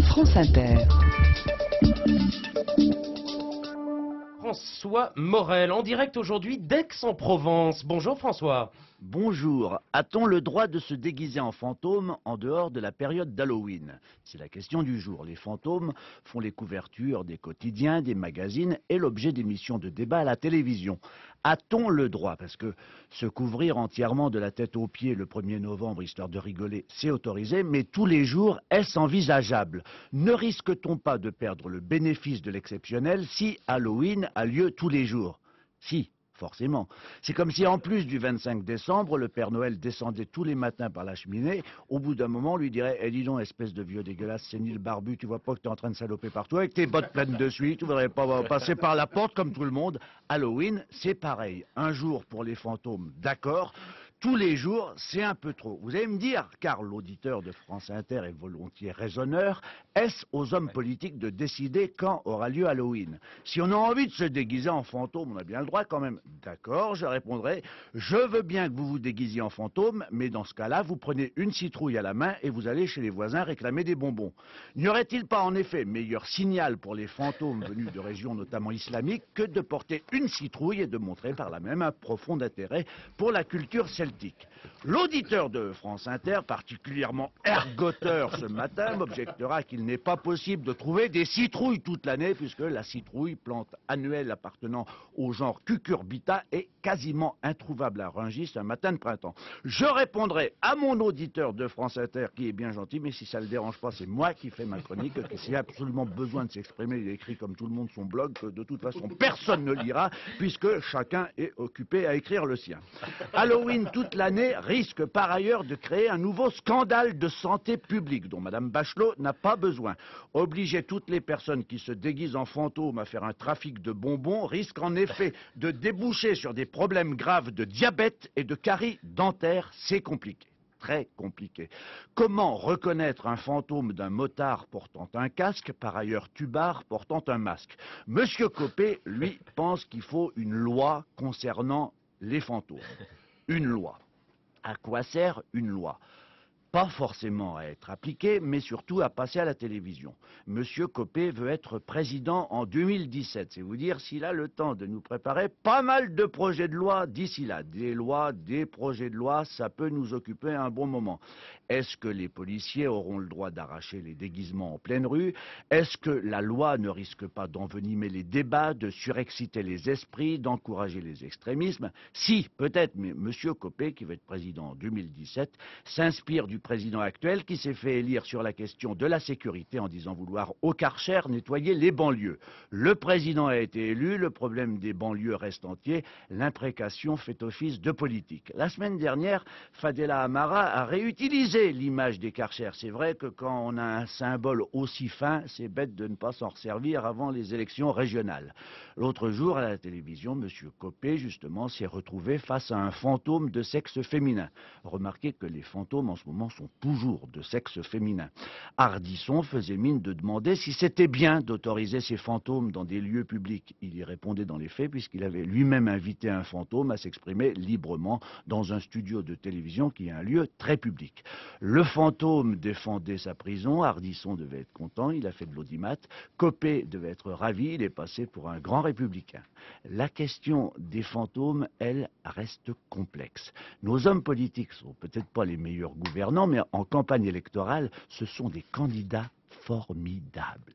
France Inter. François Morel, en direct aujourd'hui d'Aix-en-Provence. Bonjour François. Bonjour. A-t-on le droit de se déguiser en fantôme en dehors de la période d'Halloween? C'est la question du jour. Les fantômes font les couvertures des quotidiens, des magazines et l'objet d'émissions de débat à la télévision. A-t-on le droit? Parce que se couvrir entièrement de la tête aux pieds le 1er novembre, histoire de rigoler, c'est autorisé, mais tous les jours, est-ce envisageable? Ne risque-t-on pas de perdre le bénéfice de l'exceptionnel si Halloween a lieu tous les jours? Si. Forcément. C'est comme si en plus du 25 décembre, le Père Noël descendait tous les matins par la cheminée. Au bout d'un moment, on lui dirait: dis donc, espèce de vieux dégueulasse, sénile barbu, tu vois pas que t'es en train de saloper partout avec tes bottes pleines de suie, tu voudrais pas passer par la porte comme tout le monde. Halloween, c'est pareil. Un jour pour les fantômes, d'accord. Tous les jours, c'est un peu trop. Vous allez me dire, car l'auditeur de France Inter est volontiers raisonneur, est-ce aux hommes politiques de décider quand aura lieu Halloween? Si on a envie de se déguiser en fantôme, on a bien le droit quand même. D'accord, je répondrai: je veux bien que vous vous déguisiez en fantôme, mais dans ce cas-là, vous prenez une citrouille à la main et vous allez chez les voisins réclamer des bonbons. N'y aurait-il pas en effet meilleur signal pour les fantômes venus de régions notamment islamiques que de porter une citrouille et de montrer par là même un profond intérêt pour la culture celtique? L'auditeur de France Inter, particulièrement ergoteur ce matin, m'objectera qu'il n'est pas possible de trouver des citrouilles toute l'année, puisque la citrouille, plante annuelle appartenant au genre Cucurbita, est quasiment introuvable à Rungis un matin de printemps. Je répondrai à mon auditeur de France Inter, qui est bien gentil, mais si ça ne le dérange pas, c'est moi qui fais ma chronique, que s'il a absolument besoin de s'exprimer, il écrit comme tout le monde son blog, que de toute façon personne ne lira, puisque chacun est occupé à écrire le sien. Halloween toute l'année risque par ailleurs de créer un nouveau scandale de santé publique dont Mme Bachelot n'a pas besoin. Obliger toutes les personnes qui se déguisent en fantômes à faire un trafic de bonbons risque en effet de déboucher sur des problèmes graves de diabète et de caries dentaires. C'est compliqué. Très compliqué. Comment reconnaître un fantôme d'un motard portant un casque, par ailleurs tubard portant un masque? Monsieur Copé, lui, pense qu'il faut une loi concernant les fantômes. Une loi. À quoi sert une loi? Pas forcément à être appliquée, mais surtout à passer à la télévision. Monsieur Copé veut être président en 2017. C'est vous dire s'il a le temps de nous préparer pas mal de projets de loi d'ici là. Des lois, des projets de loi, ça peut nous occuper un bon moment. Est-ce que les policiers auront le droit d'arracher les déguisements en pleine rue? Est-ce que la loi ne risque pas d'envenimer les débats, de surexciter les esprits, d'encourager les extrémismes? Si, peut-être, mais monsieur Copé, qui va être président en 2017, s'inspire du président actuel qui s'est fait élire sur la question de la sécurité en disant vouloir au Karcher nettoyer les banlieues. Le président a été élu, le problème des banlieues reste entier, l'imprécation fait office de politique. La semaine dernière, Fadela Amara a réutilisé l'image des Karcher. C'est vrai que quand on a un symbole aussi fin, c'est bête de ne pas s'en resservir avant les élections régionales. L'autre jour, à la télévision, M. Copé, justement, s'est retrouvé face à un fantôme de sexe féminin. Remarquez que les fantômes, en ce moment, sont toujours de sexe féminin. Ardisson faisait mine de demander si c'était bien d'autoriser ces fantômes dans des lieux publics. Il y répondait dans les faits, puisqu'il avait lui-même invité un fantôme à s'exprimer librement dans un studio de télévision qui est un lieu très public. Le fantôme défendait sa prison, Ardisson devait être content, il a fait de l'audimat, Copé devait être ravi, il est passé pour un grand républicain. La question des fantômes, elle, reste complexe. Nos hommes politiques sont peut-être pas les meilleurs gouvernants, mais en campagne électorale, ce sont des candidats formidables.